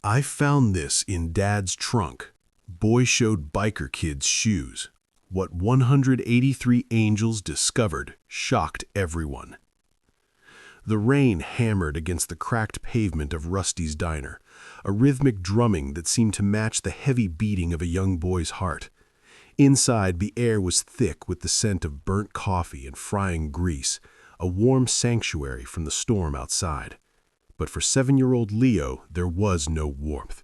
I found this in Dad's trunk. Boy showed biker kids shoes. What 183 angels discovered shocked everyone. The rain hammered against the cracked pavement of Rusty's diner, a rhythmic drumming that seemed to match the heavy beating of a young boy's heart. Inside, the air was thick with the scent of burnt coffee and frying grease, a warm sanctuary from the storm outside. But for 7-year-old Leo, there was no warmth.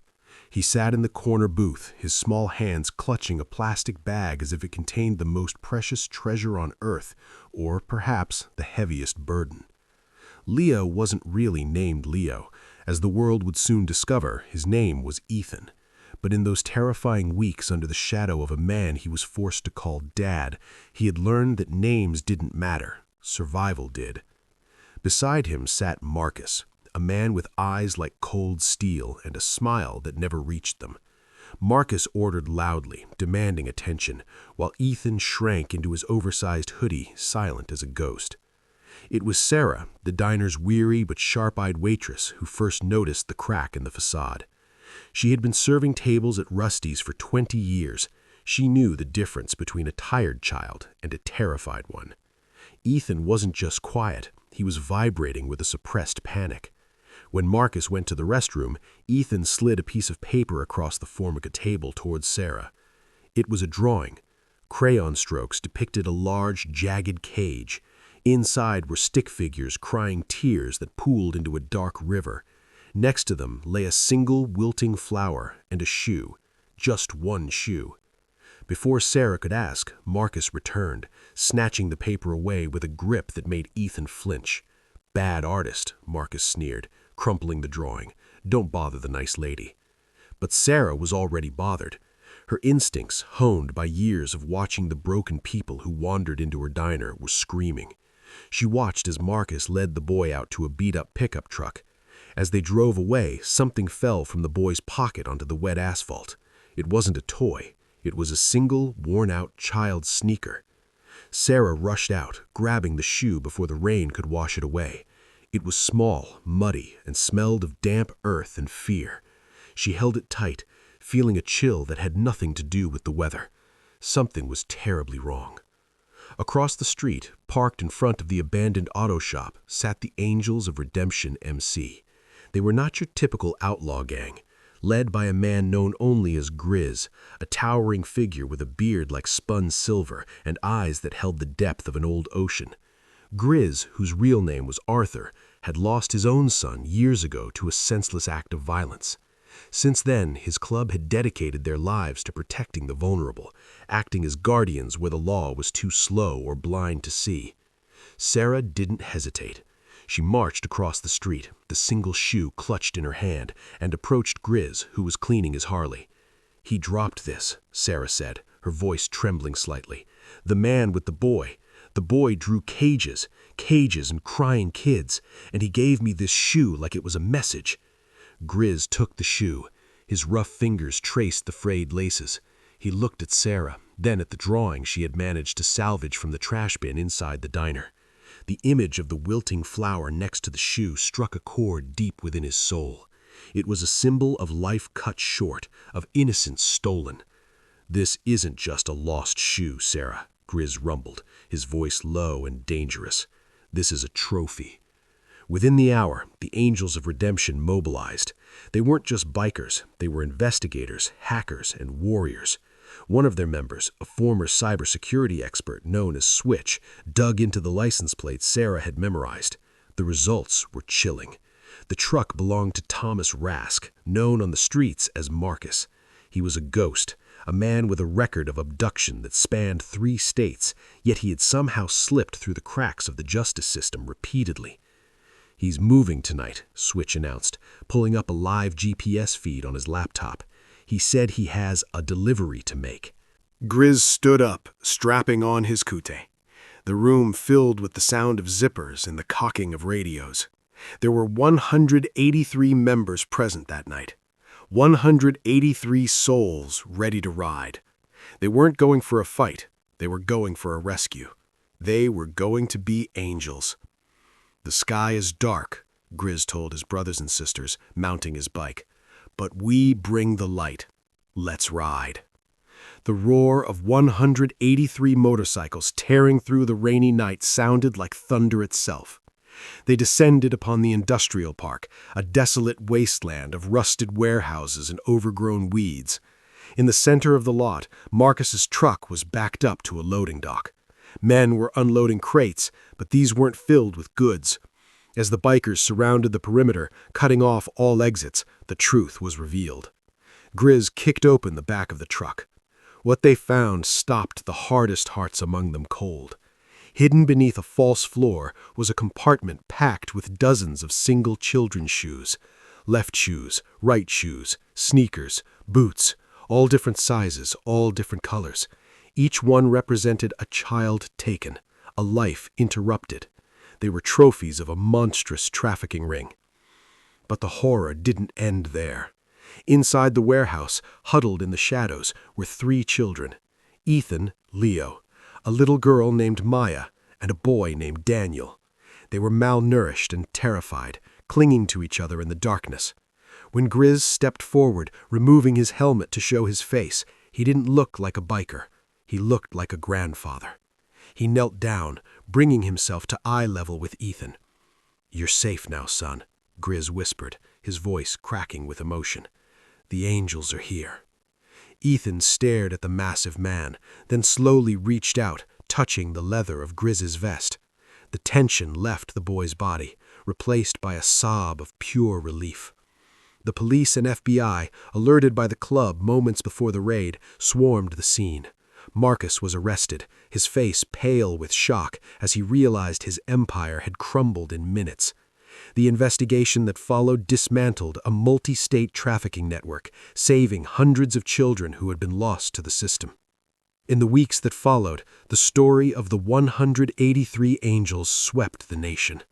He sat in the corner booth, his small hands clutching a plastic bag as if it contained the most precious treasure on earth, or perhaps the heaviest burden. Leo wasn't really named Leo. As the world would soon discover, his name was Ethan. But in those terrifying weeks under the shadow of a man he was forced to call Dad, he had learned that names didn't matter. Survival did. Beside him sat Marcus, a man with eyes like cold steel and a smile that never reached them. Marcus ordered loudly, demanding attention, while Ethan shrank into his oversized hoodie, silent as a ghost. It was Sarah, the diner's weary but sharp-eyed waitress, who first noticed the crack in the facade. She had been serving tables at Rusty's for 20 years. She knew the difference between a tired child and a terrified one. Ethan wasn't just quiet, he was vibrating with a suppressed panic. When Marcus went to the restroom, Ethan slid a piece of paper across the formica table towards Sarah. It was a drawing. Crayon strokes depicted a large, jagged cage. Inside were stick figures crying tears that pooled into a dark river. Next to them lay a single wilting flower and a shoe, just one shoe. Before Sarah could ask, Marcus returned, snatching the paper away with a grip that made Ethan flinch. "Bad artist," Marcus sneered, crumpling the drawing. "Don't bother the nice lady." But Sarah was already bothered. Her instincts, honed by years of watching the broken people who wandered into her diner, were screaming. She watched as Marcus led the boy out to a beat-up pickup truck. As they drove away, something fell from the boy's pocket onto the wet asphalt. It wasn't a toy. It was a single, worn-out child's sneaker. Sarah rushed out, grabbing the shoe before the rain could wash it away. It was small, muddy, and smelled of damp earth and fear. She held it tight, feeling a chill that had nothing to do with the weather. Something was terribly wrong. Across the street, parked in front of the abandoned auto shop, sat the Angels of Redemption MC. They were not your typical outlaw gang. Led by a man known only as Grizz, a towering figure with a beard like spun silver and eyes that held the depth of an old ocean. Grizz, whose real name was Arthur, had lost his own son years ago to a senseless act of violence. Since then, his club had dedicated their lives to protecting the vulnerable, acting as guardians where the law was too slow or blind to see. Sarah didn't hesitate. She marched across the street, the single shoe clutched in her hand, and approached Grizz, who was cleaning his Harley. "He dropped this," Sarah said, her voice trembling slightly. "The man with the boy. The boy drew cages and crying kids, and he gave me this shoe like it was a message." Grizz took the shoe. His rough fingers traced the frayed laces. He looked at Sarah, then at the drawing she had managed to salvage from the trash bin inside the diner. The image of the wilting flower next to the shoe struck a chord deep within his soul. It was a symbol of life cut short, of innocence stolen. "This isn't just a lost shoe, Sarah," Grizz rumbled, his voice low and dangerous. "This is a trophy." Within the hour, the Angels of Redemption mobilized. They weren't just bikers, they were investigators, hackers, and warriors. One of their members, a former cybersecurity expert known as Switch, dug into the license plate Sarah had memorized. The results were chilling. The truck belonged to Thomas Rask, known on the streets as Marcus. He was a ghost, a man with a record of abduction that spanned 3 states, yet he had somehow slipped through the cracks of the justice system repeatedly. "He's moving tonight," Switch announced, pulling up a live GPS feed on his laptop. "He said he has a delivery to make." Grizz stood up, strapping on his kute. The room filled with the sound of zippers and the cocking of radios. There were 183 members present that night. 183 souls ready to ride. They weren't going for a fight. They were going for a rescue. They were going to be angels. "The sky is dark," Grizz told his brothers and sisters, mounting his bike. But we bring the light. Let's ride. The roar of 183 motorcycles tearing through the rainy night sounded like thunder itself. They descended upon the industrial park, a desolate wasteland of rusted warehouses and overgrown weeds. In the center of the lot, Marcus's truck was backed up to a loading dock. Men were unloading crates, but these weren't filled with goods. As the bikers surrounded the perimeter, cutting off all exits, the truth was revealed. Grizz kicked open the back of the truck. What they found stopped the hardest hearts among them cold. Hidden beneath a false floor was a compartment packed with dozens of single children's shoes. Left shoes, right shoes, sneakers, boots, all different sizes, all different colors. Each one represented a child taken, a life interrupted. They were trophies of a monstrous trafficking ring. But the horror didn't end there. Inside the warehouse, huddled in the shadows, were 3 children: Ethan, Leo, a little girl named Maya, and a boy named Daniel. They were malnourished and terrified, clinging to each other in the darkness. When Grizz stepped forward, removing his helmet to show his face, he didn't look like a biker. He looked like a grandfather. He knelt down, bringing himself to eye level with Ethan. "You're safe now, son," Grizz whispered, his voice cracking with emotion. "The angels are here." Ethan stared at the massive man, then slowly reached out, touching the leather of Grizz's vest. The tension left the boy's body, replaced by a sob of pure relief. The police and FBI, alerted by the club moments before the raid, swarmed the scene. Marcus was arrested, his face pale with shock as he realized his empire had crumbled in minutes. The investigation that followed dismantled a multi-state trafficking network, saving hundreds of children who had been lost to the system. In the weeks that followed, the story of the 183 angels swept the nation.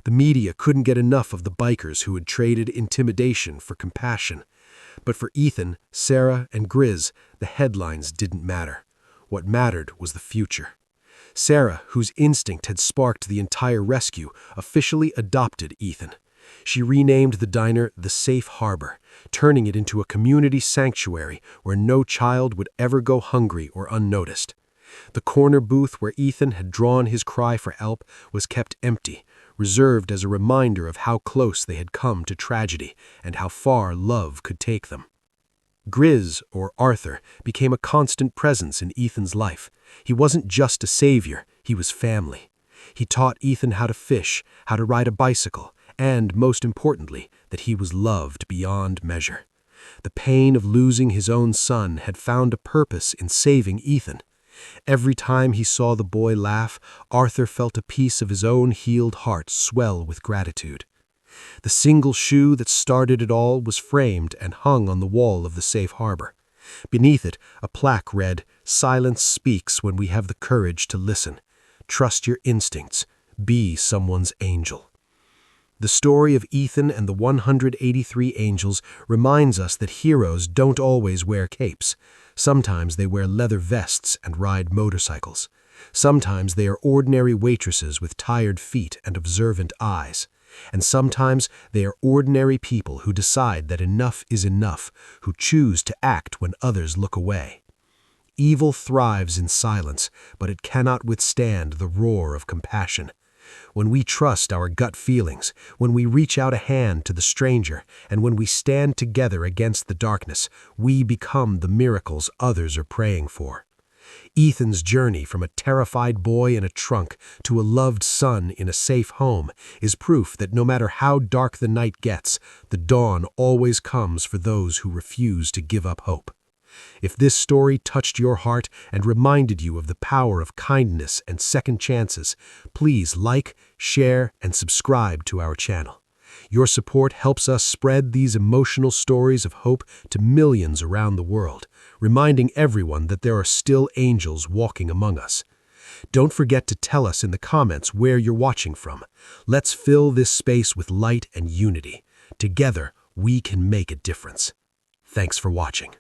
The media couldn't get enough of the bikers who had traded intimidation for compassion. But for Ethan, Sarah, and Grizz, the headlines didn't matter. What mattered was the future. Sarah, whose instinct had sparked the entire rescue, officially adopted Ethan. She renamed the diner the Safe Harbor, turning it into a community sanctuary where no child would ever go hungry or unnoticed. The corner booth where Ethan had drawn his cry for help was kept empty, reserved as a reminder of how close they had come to tragedy and how far love could take them. Grizz, or Arthur, became a constant presence in Ethan's life. He wasn't just a savior, he was family. He taught Ethan how to fish, how to ride a bicycle, and, most importantly, that he was loved beyond measure. The pain of losing his own son had found a purpose in saving Ethan. Every time he saw the boy laugh, Arthur felt a piece of his own healed heart swell with gratitude. The single shoe that started it all was framed and hung on the wall of the Safe Harbor. Beneath it, a plaque read, "Silence speaks when we have the courage to listen. Trust your instincts. Be someone's angel." The story of Ethan and the 183 angels reminds us that heroes don't always wear capes. Sometimes they wear leather vests and ride motorcycles. Sometimes they are ordinary waitresses with tired feet and observant eyes. And sometimes they are ordinary people who decide that enough is enough, who choose to act when others look away. Evil thrives in silence, but it cannot withstand the roar of compassion. When we trust our gut feelings, when we reach out a hand to the stranger, and when we stand together against the darkness, we become the miracles others are praying for. Ethan's journey from a terrified boy in a trunk to a loved son in a safe home is proof that no matter how dark the night gets, the dawn always comes for those who refuse to give up hope. If this story touched your heart and reminded you of the power of kindness and second chances, please like, share, and subscribe to our channel. Your support helps us spread these emotional stories of hope to millions around the world, reminding everyone that there are still angels walking among us. Don't forget to tell us in the comments where you're watching from. Let's fill this space with light and unity. Together, we can make a difference. Thanks for watching.